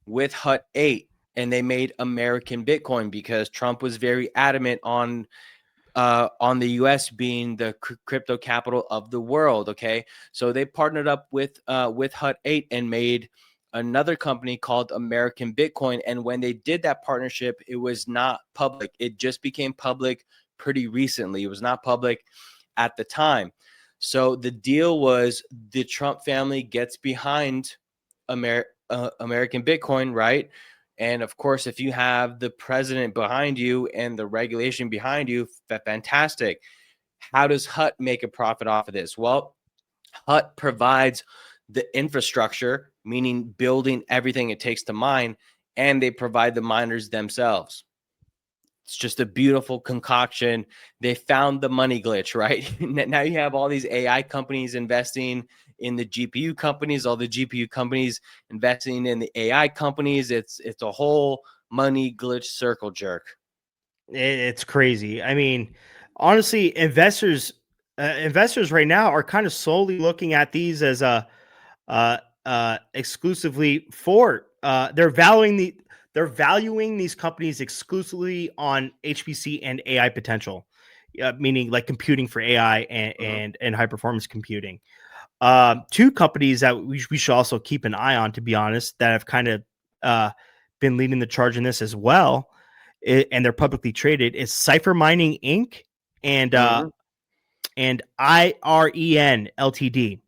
with Hut 8, and they made American Bitcoin because Trump was very adamant on the U.S. being the crypto capital of the world. Okay, so they partnered up with Hut 8 and made another company called American Bitcoin. And when they did that partnership, it was not public. It just became public pretty recently. It was not public at the time. So the deal was the Trump family gets behind American Bitcoin, right? And of course, if you have the president behind you and the regulation behind you, fantastic. How does Hut make a profit off of this? Well, Hut provides the infrastructure, meaning building everything it takes to mine, and they provide the miners themselves. It's just a beautiful concoction. They found the money glitch, right? Now you have all these AI companies investing in the GPU companies, all the GPU companies investing in the AI companies. It's a whole money glitch circle jerk. It's crazy. I mean, honestly, investors right now are kind of solely looking at these as exclusively for they're valuing these companies exclusively on HPC and AI potential, meaning like computing for AI and high performance computing. Two companies that we should also keep an eye on, to be honest, that have kind of been leading the charge in this as well, and they're publicly traded, is Cipher Mining Inc. and IREN Ltd.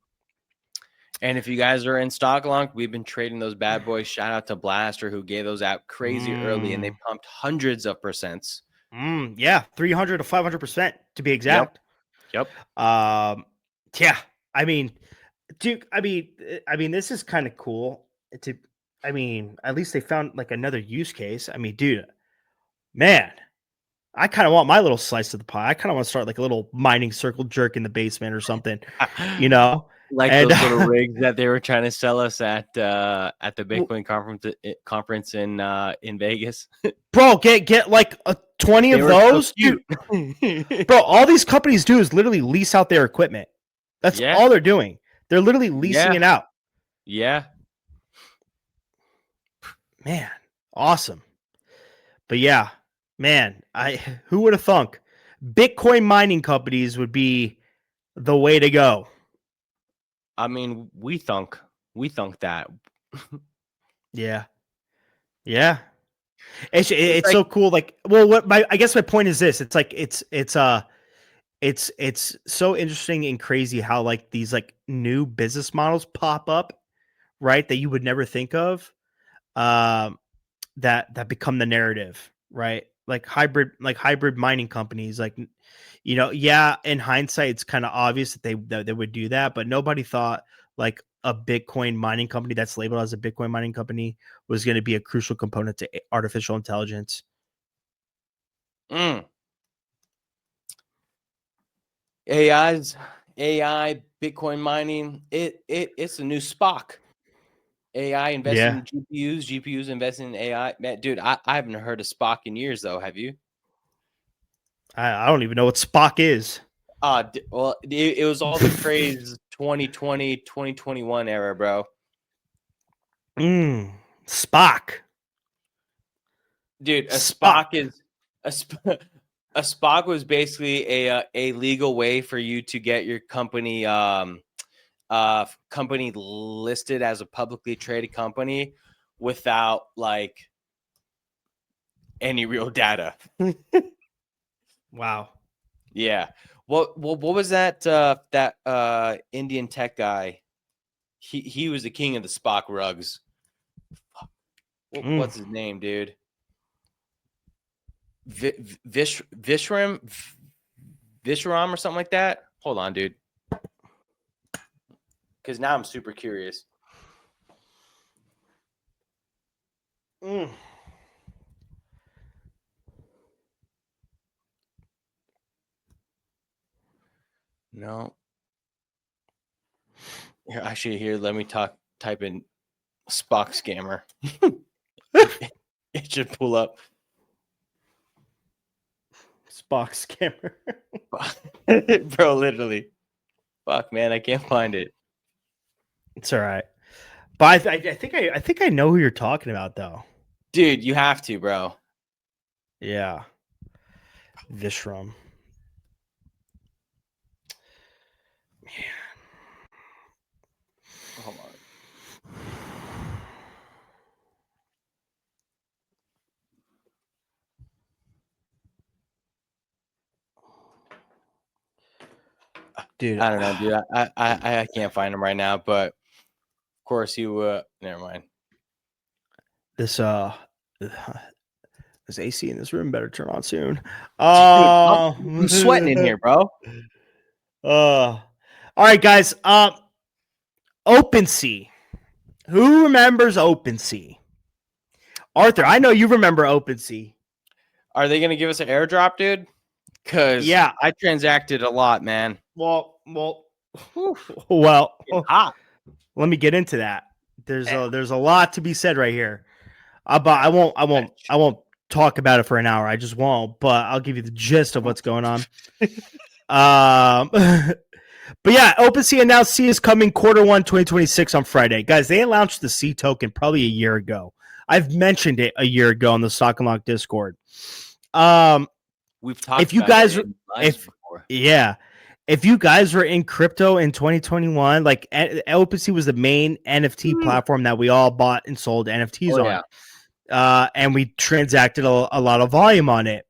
And if you guys are in stock long, we've been trading those bad boys. Shout out to Blaster, who gave those out crazy early, and they pumped hundreds of percents. Yeah, 300 to 500% to be exact. Yep. Yeah. I mean, dude. I mean, this is kind of cool. I mean, at least they found like another use case. I mean, dude, man, I kind of want my little slice of the pie. I kind of want to start like a little mining circle jerk in the basement or something, you know. Like and, those little rigs that they were trying to sell us at the Bitcoin conference in Vegas. Bro, get like 20 of those. So dude. Bro, all these companies do is literally lease out their equipment. That's all they're doing. They're literally leasing it out. Yeah. Man, awesome. But yeah, man, who would have thunk Bitcoin mining companies would be the way to go? I mean, we thunk that. Yeah. It's like, so cool. Like, well, I guess my point is this. It's like it's so interesting and crazy how like these like new business models pop up, right? That you would never think of, that become the narrative, right? Like hybrid mining companies, like, yeah, in hindsight, it's kind of obvious that they would do that, but nobody thought like a Bitcoin mining company that's labeled as a Bitcoin mining company was going to be a crucial component to artificial intelligence. AI, Bitcoin mining, it's a new Spock. AI investing in GPUs investing in AI. Man, dude, I haven't heard of Spock in years, though. Have you? I don't even know what Spock is. Well, it was all the craze 2020, 2021 era, bro. Spock. Dude, a Spock is A SPOC was basically a legal way for you to get your company company listed as a publicly traded company without like any real data. Wow. Yeah. What was that Indian tech guy? He was the king of the SPOC rugs. What's his name, dude? Vishram or something like that. Hold on, dude. Because now I'm super curious. No. Here, actually, let me type in Spock scammer. It should pull up. Spock scammer. Bro, literally. Fuck, man, I can't find it. It's all right. But I think I know who you're talking about, though. Dude, you have to, bro. Yeah. Vishram. Man. Hold on. Dude, I don't know, dude. I can't find him right now, but of course you never mind. This AC in this room better turn on soon. Dude, I'm sweating in here, bro. All right, guys. Opensea. Who remembers Opensea? Arthur, I know you remember Opensea. Are they gonna give us an airdrop, dude? Because yeah, I transacted a lot, man. Well. Hot. Let me get into that. There's a lot to be said right here. But I won't talk about it for an hour. I just won't. But I'll give you the gist of what's going on. But yeah, OpenSea announced C is coming Q1 2026 on Friday. Guys, they launched the C token probably a year ago. I've mentioned it a year ago on the Stock and Lock Discord. We've talked if you about guys it before. If you guys were in crypto in 2021, like OpenSea was the main NFT platform that we all bought and sold NFTs on. Yeah. And we transacted a lot of volume on it.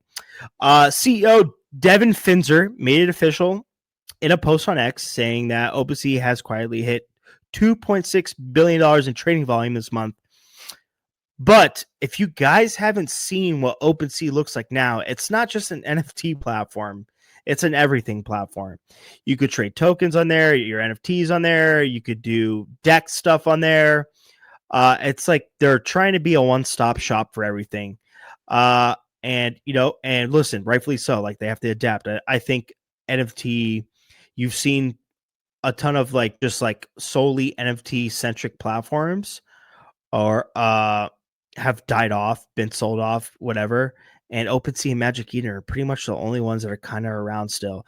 CEO Devin Finzer made it official in a post on X saying that OpenSea has quietly hit $2.6 billion in trading volume this month. But if you guys haven't seen what OpenSea looks like now, it's not just an NFT platform. It's an everything platform. You could trade tokens on there, your NFTs on there. You could do DEX stuff on there. It's like they're trying to be a one-stop shop for everything. And listen, rightfully so. Like they have to adapt. I think NFT, you've seen a ton of like just like solely NFT centric platforms or have died off, been sold off, whatever. And OpenSea and Magic Eden are pretty much the only ones that are kind of around still.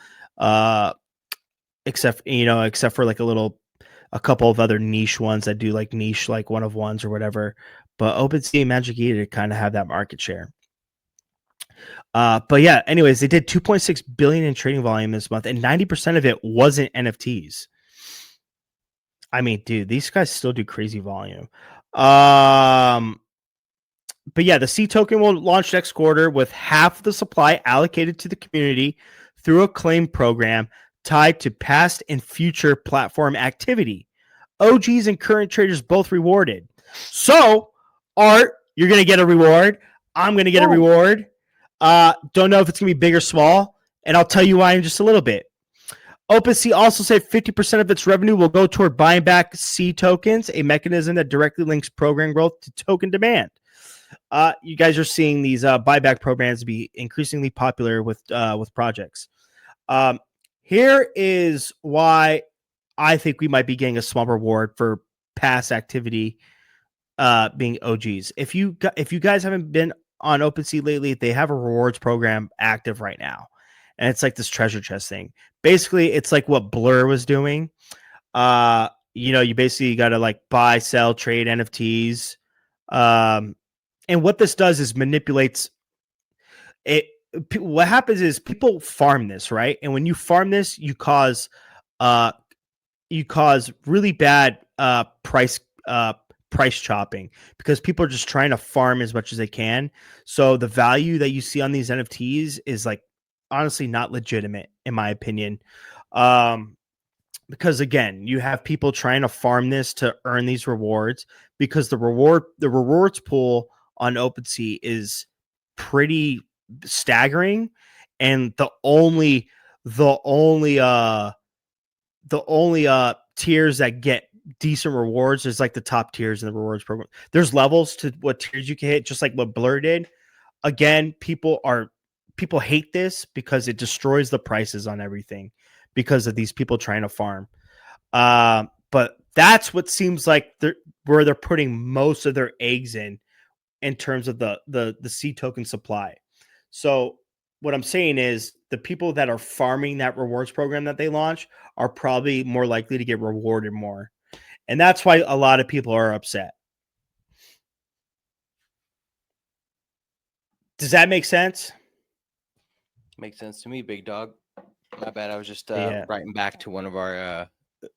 Except for like a couple of other niche ones that do like niche, like one of ones or whatever. But OpenSea and Magic Eden kind of have that market share. But yeah, anyways, they did 2.6 billion in trading volume this month, and 90% of it wasn't NFTs. I mean, dude, these guys still do crazy volume. But yeah, the C token will launch next quarter with half the supply allocated to the community through a claim program tied to past and future platform activity. OGs and current traders both rewarded. So, Art, you're going to get a reward. I'm going to get a reward. Don't know if it's going to be big or small, and I'll tell you why in just a little bit. OpenSea also said 50% of its revenue will go toward buying back C tokens, a mechanism that directly links program growth to token demand. You guys are seeing these buyback programs be increasingly popular with projects. Here is why I think we might be getting a small reward for past activity being OGs. If you guys haven't been on OpenSea lately, they have a rewards program active right now. And it's like this treasure chest thing. Basically, it's like what Blur was doing. You basically got to like buy, sell, trade NFTs. And what this does is manipulates it. what happens is people farm this, right? And when you farm this, uh you cause really bad price chopping because people are just trying to farm as much as they can. So the value that you see on these NFTs is like honestly not legitimate in my opinion. Um because again, you have people trying to farm this to earn these rewards because the rewards pool on OpenSea is pretty staggering, and the only tiers that get decent rewards is like the top tiers in the rewards program. There's levels to what tiers you can hit, just like what Blur did. Again, people hate this because it destroys the prices on everything because of these people trying to farm. But that's what seems like where they're putting most of their eggs in terms of the C token supply. So what I'm saying is the people that are farming that rewards program that they launch are probably more likely to get rewarded more. And that's why a lot of people are upset. Does that make sense? Makes sense to me, big dog. My bad. I was just Yeah. writing back to one of our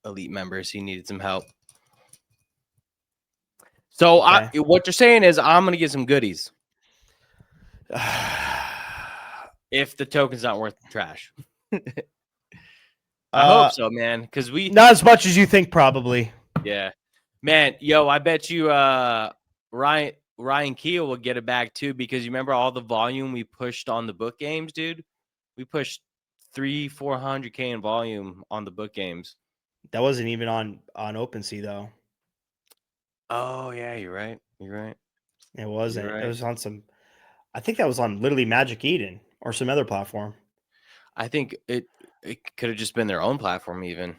elite members. He needed some help. So Okay. what you're saying is I'm gonna get some goodies if the token's not worth the trash. I hope so, man. Because not as much as you think, probably. yeah, man. Yo, I bet you Ryan Keel will get it back too because you remember all the volume we pushed on the book games, dude. We pushed 300-400K in volume on the book games. That wasn't even on OpenSea though. Oh yeah, you're right. You're right. It wasn't. You're right. It was on some. I think that was on literally Magic Eden or some other platform. I think it could have just been their own platform, even.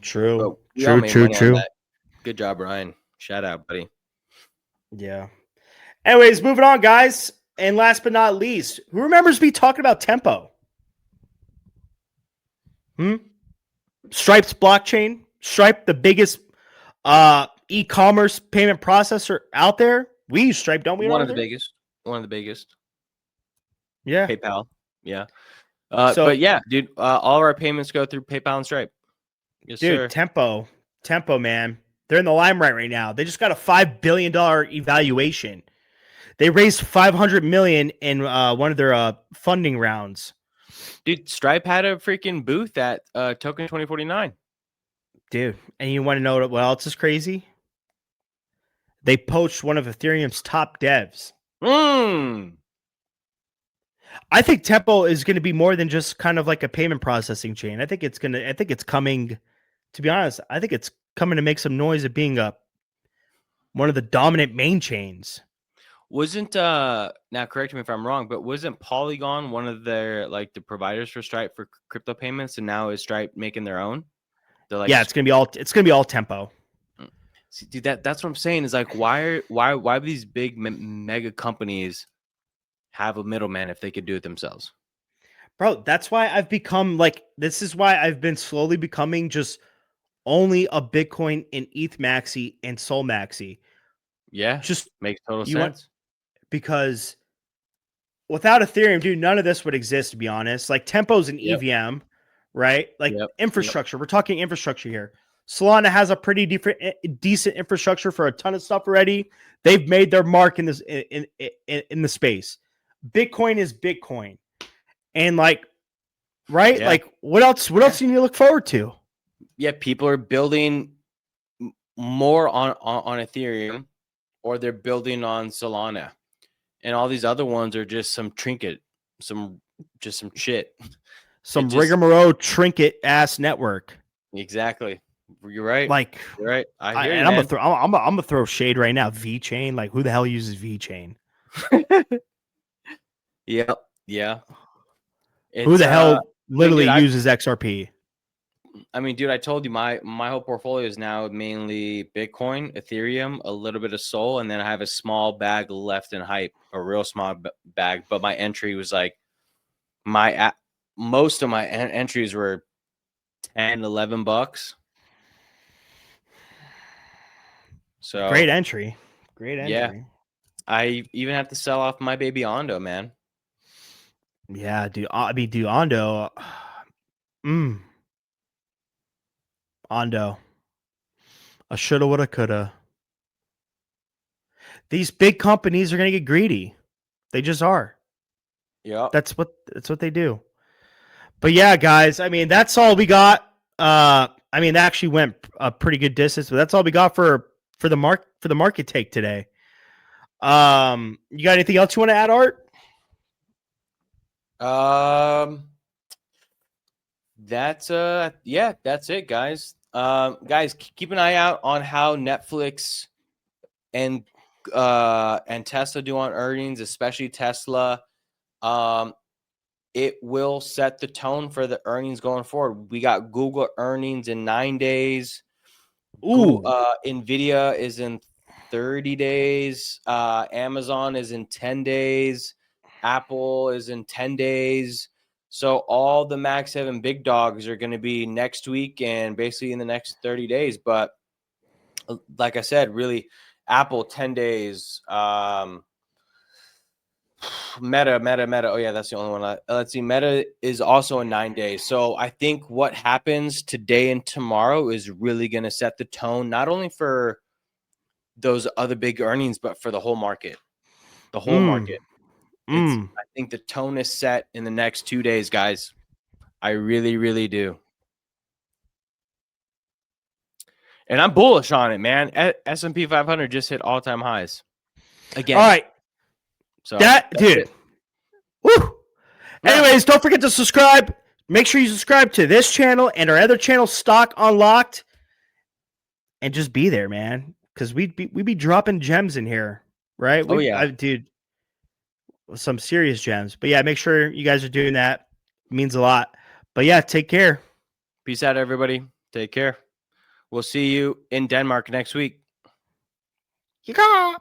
True. But we all True. made True. money on True. that. Good job, Ryan. Shout out, buddy. Yeah. Anyways, moving on, guys. And last but not least, who remembers me talking about Tempo? Stripe's blockchain. Stripe, the biggest e-commerce payment processor out there. We use Stripe, don't we? One Over of the there? biggest. One of the biggest. Yeah. PayPal. Yeah. So, but yeah, dude, all of our payments go through PayPal and Stripe. Yes, dude, sir. Tempo, man. They're in the limelight right now. They just got a $5 billion evaluation. They raised $500 million in one of their funding rounds. Dude, Stripe had a freaking booth at Token 2049. Dude, and you want to know what else is crazy? They poached one of Ethereum's top devs. I think Tempo is going to be more than just kind of like a payment processing chain. I think it's coming, to be honest, I think it's coming to make some noise of being one of the dominant main chains. Wasn't now correct me if I'm wrong, but wasn't Polygon one of their like the providers for Stripe for crypto payments, and now is Stripe making their own? Like, yeah, it's gonna be all Tempo. See, dude, that's what I'm saying is like why would these big mega companies have a middleman if they could do it themselves? Bro, that's why I've become like, this is why I've been slowly becoming just only a Bitcoin and ETH maxi and Sol maxi. Yeah, Just makes total sense. Because without Ethereum, dude, none of this would exist, to be honest. Like Tempo's an EVM, right? Like infrastructure. We're talking infrastructure here. Solana has a pretty decent infrastructure for a ton of stuff already. They've made their mark in this in the space. Bitcoin is Bitcoin. And like, right? Yeah. Like what else do you need to look forward to? Yeah, people are building more on Ethereum, or they're building on Solana. And all these other ones are just some trinket, some shit. Some rigmarole trinket ass network. Exactly. You're right. Like, you're right. I hear you, I'm man. gonna throw shade right now. VeChain, like who the hell uses VeChain? Yep. Yeah. Who the hell literally uses XRP? I mean, dude, I told you my whole portfolio is now mainly Bitcoin, Ethereum, a little bit of Sol, and then I have a small bag left in Hype, a real small bag. But my entry was like most of my entries were 10, $11. So great entry. Yeah, I even have to sell off my baby Ondo, man. Yeah, dude. I mean, dude, Ondo. Mm, Ondo. I shoulda, woulda, coulda. These big companies are gonna get greedy. They just are. Yeah. That's what they do. But yeah, guys. I mean, that's all we got. I mean, that actually went a pretty good distance, but that's all we got for the market take today. You got anything else you want to add, Art? That's that's it, guys. Guys, keep an eye out on how Netflix and Tesla do on earnings, especially Tesla. It will set the tone for the earnings going forward. We got Google earnings in 9 days. Ooh. Nvidia is in 30 days. Amazon is in 10 days. Apple is in 10 days. So all the Max 7 big dogs are going to be next week and basically in the next 30 days. But like I said, really, Apple 10 days. Meta. Oh yeah, that's the only one. Let's see. Meta is also in 9 days. So I think what happens today and tomorrow is really going to set the tone, not only for those other big earnings, but for the whole market. The whole market. I think the tone is set in the next 2 days, guys. I really, really do. And I'm bullish on it, man. S&P 500 just hit all-time highs again. All right. So That dude. Woo. Yeah. Anyways, don't forget to subscribe. Make sure you subscribe to this channel and our other channel, Stock Unlocked, and just be there, man. Because we be dropping gems in here, right? Oh yeah, dude, some serious gems. But yeah, make sure you guys are doing that. It means a lot. But yeah, take care. peace out, everybody. Take care. We'll see you in Denmark next week. Yeah.